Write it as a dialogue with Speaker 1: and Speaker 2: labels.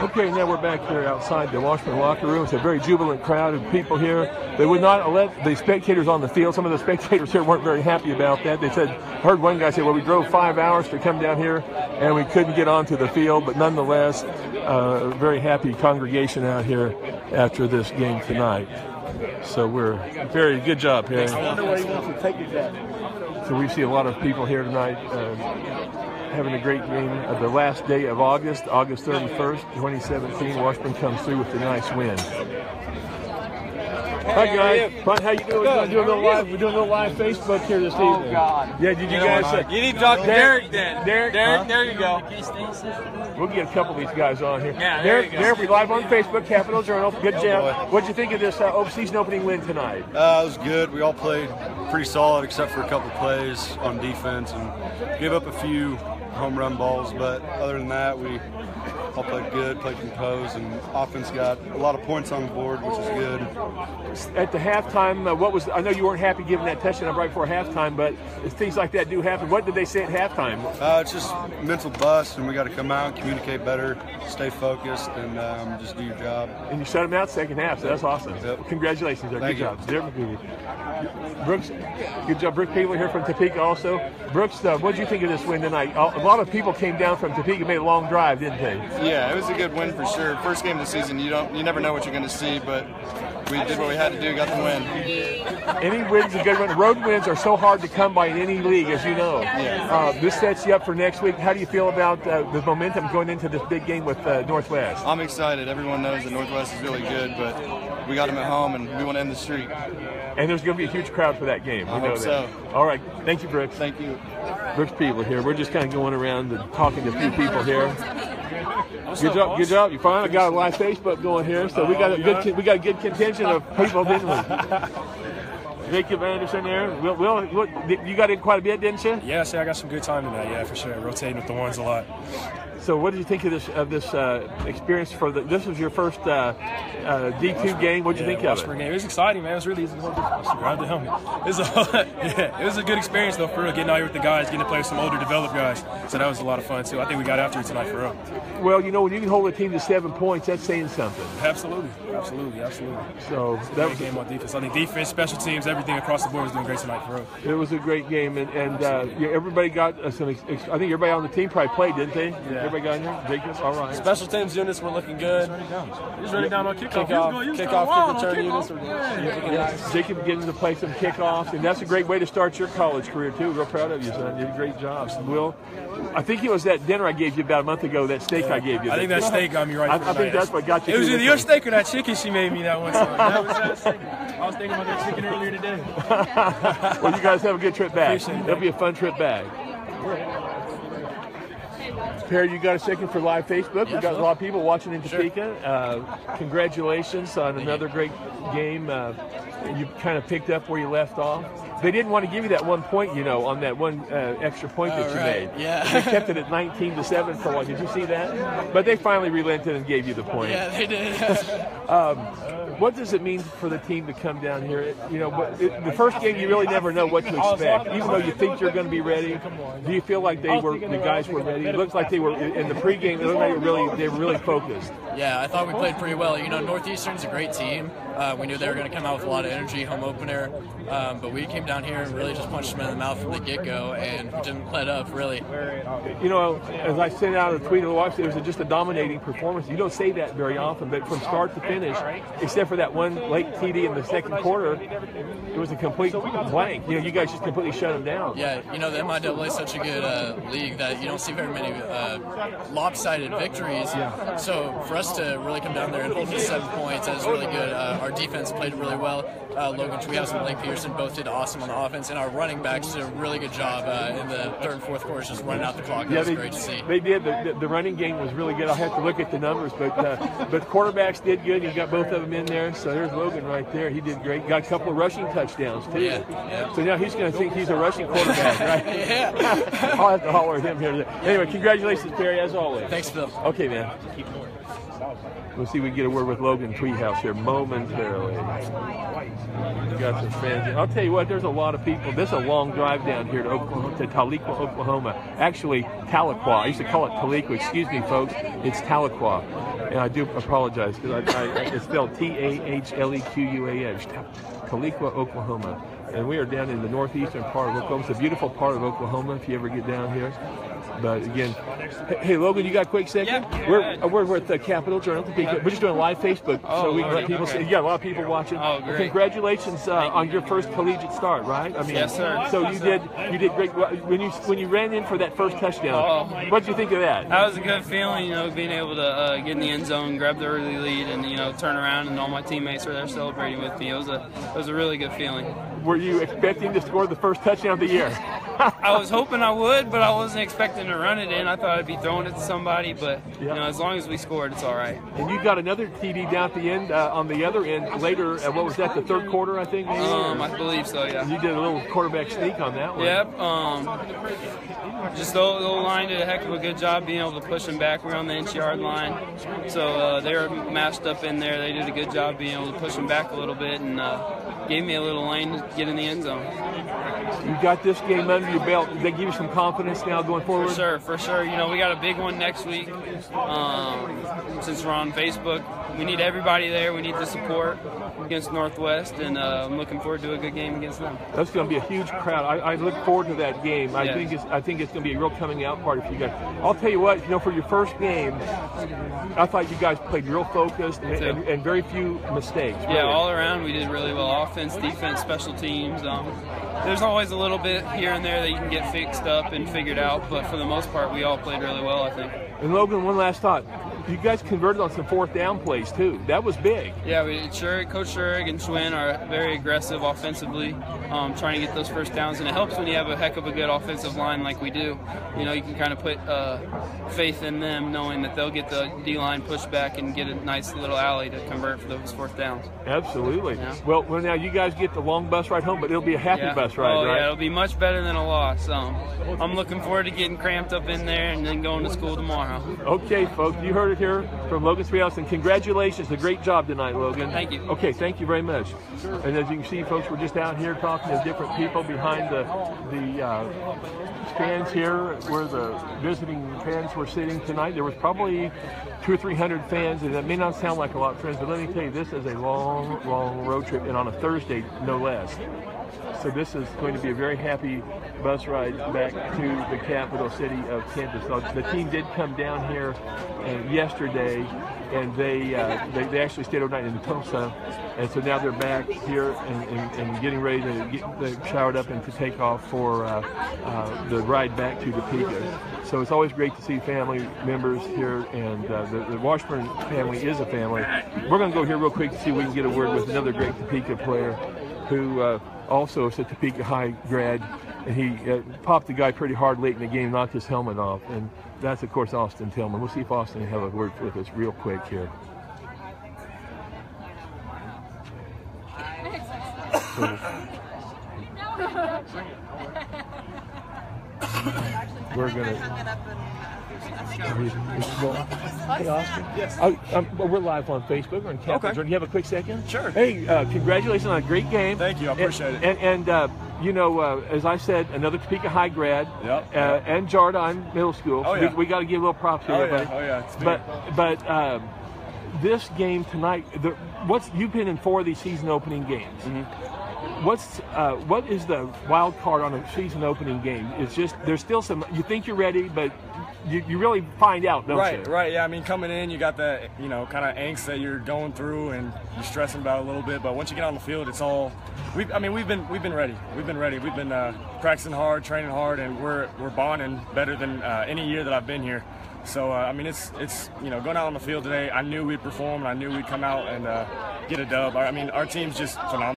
Speaker 1: Okay, now we're back here outside the Washburn locker room. It's a very jubilant crowd of people here. They would not let the spectators on the field. Some of the spectators here weren't very happy about that. They said, heard one guy say, well, we drove 5 hours to come down here and we couldn't get onto the field, but nonetheless, very happy congregation out here after this game tonight. So we're very good job here. I wonder where he wants to take it at. So we see a lot of people here tonight having a great game. The last day of August 31st, 2017, Washburn comes through with a nice win. Hi guys, how you doing? We're doing a little live Facebook here this evening.
Speaker 2: Oh God!
Speaker 1: Yeah, did you guys?
Speaker 2: You need to talk to Derek then. Derek, there you go.
Speaker 1: We'll get a couple of these guys on here.
Speaker 2: Yeah, there you go.
Speaker 1: Derek, we live on Facebook, Capital Journal. Good job. What'd you think of this season opening win tonight?
Speaker 3: It was good. We all played pretty solid, except for a couple plays on defense, and gave up a few home run balls. But other than that, we all played good, played composed, and offense got a lot of points on the board, which is good.
Speaker 1: At the halftime, I know you weren't happy giving that touchdown right before halftime, but things like that do happen. What did they say at halftime?
Speaker 3: It's just mental bust, and we got to come out, communicate better, stay focused, and just do your job.
Speaker 1: And you shut them out second half, so that's awesome.
Speaker 3: Yep.
Speaker 1: Congratulations, there.
Speaker 3: Thank
Speaker 1: Good
Speaker 3: you.
Speaker 1: job. Brooks, good job. Brooks People here from Topeka also. Brooks, what did you think of this win tonight? A lot of people came down from Topeka, made a long drive, didn't they?
Speaker 4: Yeah, it was a good win for sure. First game of the season, you never know what you're going to see, but we did what we had to do, got the win.
Speaker 1: Any win's a good win. Road wins are so hard to come by in any league, as you know.
Speaker 4: Yeah.
Speaker 1: This sets you up for next week. How do you feel about the momentum going into this big game with Northwest?
Speaker 4: I'm excited. Everyone knows that Northwest is really good, but we got them at home, and we want to end the streak.
Speaker 1: And there's going to be a huge crowd for that game.
Speaker 4: I hope so.
Speaker 1: All right. Thank you, Brooks.
Speaker 4: Thank you.
Speaker 1: Brooks People here. We're just kind of going around and talking to a few people here. Good job, good job. You finally got a live Facebook going here, so we got a good contingent of people, didn't we? Jacob Anderson there. You got in quite a bit, didn't you?
Speaker 5: Yeah, I got some good time tonight. Yeah, for sure. Rotating with the ones a lot.
Speaker 1: So, what did you think of this experience? This was your first D2 game. What did you think of it?
Speaker 5: Game. It was exciting, man. It was really easy to hold grab the helmet. It was a good experience though, for real. Getting out here with the guys, getting to play with some older, developed guys. So that was a lot of fun too. I think we got after it tonight for real.
Speaker 1: Well, you know, when you can hold a team to 7 points, that's saying something.
Speaker 5: Absolutely.
Speaker 1: So that was
Speaker 5: a game on defense. I think defense, special teams, everything across the board was doing great tonight for real.
Speaker 1: It was a great game, and everybody got some. I think everybody on the team probably played, didn't they? Yeah. Everybody got in there. Jacob, all right.
Speaker 6: Special teams units were looking good.
Speaker 5: He was running down on kickoff.
Speaker 6: Kick return units were good.
Speaker 1: Jacob getting to play some kickoffs, and that's a great way to start your college career too. Real proud of you, son. You did a great job. Will, I think it was that dinner I gave you about a month ago. That steak I gave you.
Speaker 5: I think that steak got me right.
Speaker 1: I think that's what got you.
Speaker 5: It was either your steak or that chicken she made me that one time. I was thinking about that chicken earlier today.
Speaker 1: Well, you guys have a good trip back. It'll be a fun trip back. Perry, you got a second for live Facebook? We've got a lot of people watching in Topeka. Congratulations on another great game. You kind of picked up where you left off. They didn't want to give you that 1 point, you know, on that one extra point that you made.
Speaker 6: Yeah.
Speaker 1: They kept it at 19-7 for a while. Did you see that? But they finally relented and gave you the point.
Speaker 6: Yeah, they did.
Speaker 1: What does it mean for the team to come down here? You know, the first game you really never know what to expect. Even though you think you're going to be ready, do you feel like the guys were ready? It looks like they were in the pregame. It looked like they were really focused.
Speaker 6: Yeah, I thought we played pretty well. You know, Northeastern's a great team. We knew they were going to come out with a lot of energy, home opener, but we came down here and really just punched them in the mouth from the get-go and didn't let up, really.
Speaker 1: You know, as I sent out a tweet, it was just a dominating performance. You don't say that very often, but from start to finish, except for that one late TD in the second quarter, it was a complete blank. You know, you guys just completely shut them down.
Speaker 6: Yeah, you know, the MIAA is such a good league that you don't see very many lopsided victories.
Speaker 1: Yeah.
Speaker 6: So for us to really come down there and hold to 7 points, that is really good. Our defense played really well. Logan Treehouse and Blake Pearson both did awesome on the offense, and our running backs did a really good job in the third and fourth quarters, just running out the clock. That was great to see.
Speaker 1: They did. The running game was really good. I'll have to look at the numbers, but quarterbacks did good. You got both of them in there. So there's Logan right there. He did great. Got a couple of rushing touchdowns too.
Speaker 6: Yeah.
Speaker 1: So now he's going to think he's a rushing quarterback, right?
Speaker 6: Yeah.
Speaker 1: I'll have to holler at him here. Anyway, congratulations, Perry, as always.
Speaker 6: Thanks, Phil.
Speaker 1: Okay, man. We'll see if we can get a word with Logan Treehouse here momentarily. We got some fans. I'll tell you what, there's a lot of people. This is a long drive down here to Tahlequah, Oklahoma. Actually, Tahlequah. I used to call it Tahlequah. Excuse me, folks. It's Tahlequah. And I do apologize because it's spelled Tahlequah, Tahlequah, Oklahoma. And we are down in the northeastern part of Oklahoma. It's a beautiful part of Oklahoma if you ever get down here. But again, hey Logan, you got a quick second?
Speaker 2: Yeah.
Speaker 1: We're at the Capitol Journal. We're just doing live Facebook, so we can let people see. You got a lot of people watching.
Speaker 2: Oh, great.
Speaker 1: Congratulations on your first collegiate start, right? I mean,
Speaker 2: yes, sir.
Speaker 1: So you did great when you ran in for that first touchdown. What did you think of that?
Speaker 2: That was a good feeling, you know, being able to get in the end zone, grab the early lead, and turn around, and all my teammates were there celebrating with me. It was a really good feeling.
Speaker 1: Were you expecting to score the first touchdown of the year?
Speaker 2: I was hoping I would, but I wasn't expecting to run it in. I thought I'd be throwing it to somebody, but as long as we scored, it's all right.
Speaker 1: And you got another TD down at the end, on the other end later. What was that? The third quarter, I think. Maybe?
Speaker 2: I believe so. Yeah.
Speaker 1: You did a little quarterback sneak on that one.
Speaker 2: Yep. Just the O-line did a heck of a good job being able to push them back. We were on the inch-yard line, so they were mashed up in there. They did a good job being able to push them back a little bit and gave me a little lane to get in the end zone.
Speaker 1: You got this game under your belt. Did they give you some confidence now going forward?
Speaker 2: For sure. You know, we got a big one next week. Since we're on Facebook, we need everybody there. We need the support against Northwest, and I'm looking forward to a good game against them.
Speaker 1: That's going to be a huge crowd. I look forward to that game. I think it's going to be a real coming out party for you guys. I'll tell you what, for your first game, I thought you guys played real focused and very few mistakes. Really.
Speaker 2: Yeah, all around we did really well. Offense, defense, special teams. There's always a little bit here and there that you can get fixed up and figured out, but for the most part, we all played really well, I think.
Speaker 1: And Logan, one last thought. You guys converted on some fourth down plays, too. That was big.
Speaker 2: Yeah, Coach Schurig and Schwinn are very aggressive offensively, trying to get those first downs, and it helps when you have a heck of a good offensive line like we do. You can kind of put faith in them, knowing that they'll get the D-line pushed back and get a nice little alley to convert for those fourth downs.
Speaker 1: Absolutely.
Speaker 2: Yeah.
Speaker 1: Well, now you guys get the long bus ride home, but it'll be a happy bus ride, right?
Speaker 2: Yeah, it'll be much better than a loss. I'm looking forward to getting cramped up in there and then going to school tomorrow.
Speaker 1: Okay, folks, you heard it here from Logan Treehouse, and congratulations. A great job tonight, Logan.
Speaker 2: Thank you.
Speaker 1: Okay, thank you very much. And as you can see, folks, we're just out here talking to different people behind the stands here where the visiting fans were sitting tonight. There was probably 200 or 300 fans, and that may not sound like a lot, friends, but let me tell you, this is a long, long road trip, and on a Thursday, no less. So this is going to be a very happy bus ride back to the capital city of Kansas. So the team did come down here yesterday, and they actually stayed overnight in Tulsa, and so now they're back here and getting ready to get showered up and to take off for the ride back to Topeka. So it's always great to see family members here, and the Washburn family is a family. We're going to go here real quick to see if we can get a word with another great Topeka player who also is a Topeka High grad, and he popped the guy pretty hard late in the game, knocked his helmet off, and that's, of course, Austin Tillman. We'll see if Austin will have a word with us real quick here. We're going to... Hey, Austin. Yes. We're live on Facebook. We're in Capitol Journal. Do you have a quick second?
Speaker 7: Sure.
Speaker 1: Hey, congratulations on a great game.
Speaker 7: Thank you. I appreciate it.
Speaker 1: And as I said, another Topeka High grad.
Speaker 7: Yep.
Speaker 1: And Jardine Middle School.
Speaker 7: Oh, yeah.
Speaker 1: We got to give a little props to everybody.
Speaker 7: Yeah.
Speaker 1: But this game tonight, you've been in 4 of these season opening games.
Speaker 7: Mm-hmm.
Speaker 1: What is the wild card on a season opening game? It's just there's still some. You think you're ready, but you really find out, don't you?
Speaker 7: Right. Yeah. I mean, coming in, you got that kind of angst that you're going through, and you're stressing about it a little bit. But once you get on the field, it's all. We've been ready. We've been practicing hard, training hard, and we're bonding better than any year that I've been here. So it's going out on the field today. I knew we'd perform, and I knew we'd come out and get a dub. Our team's just phenomenal.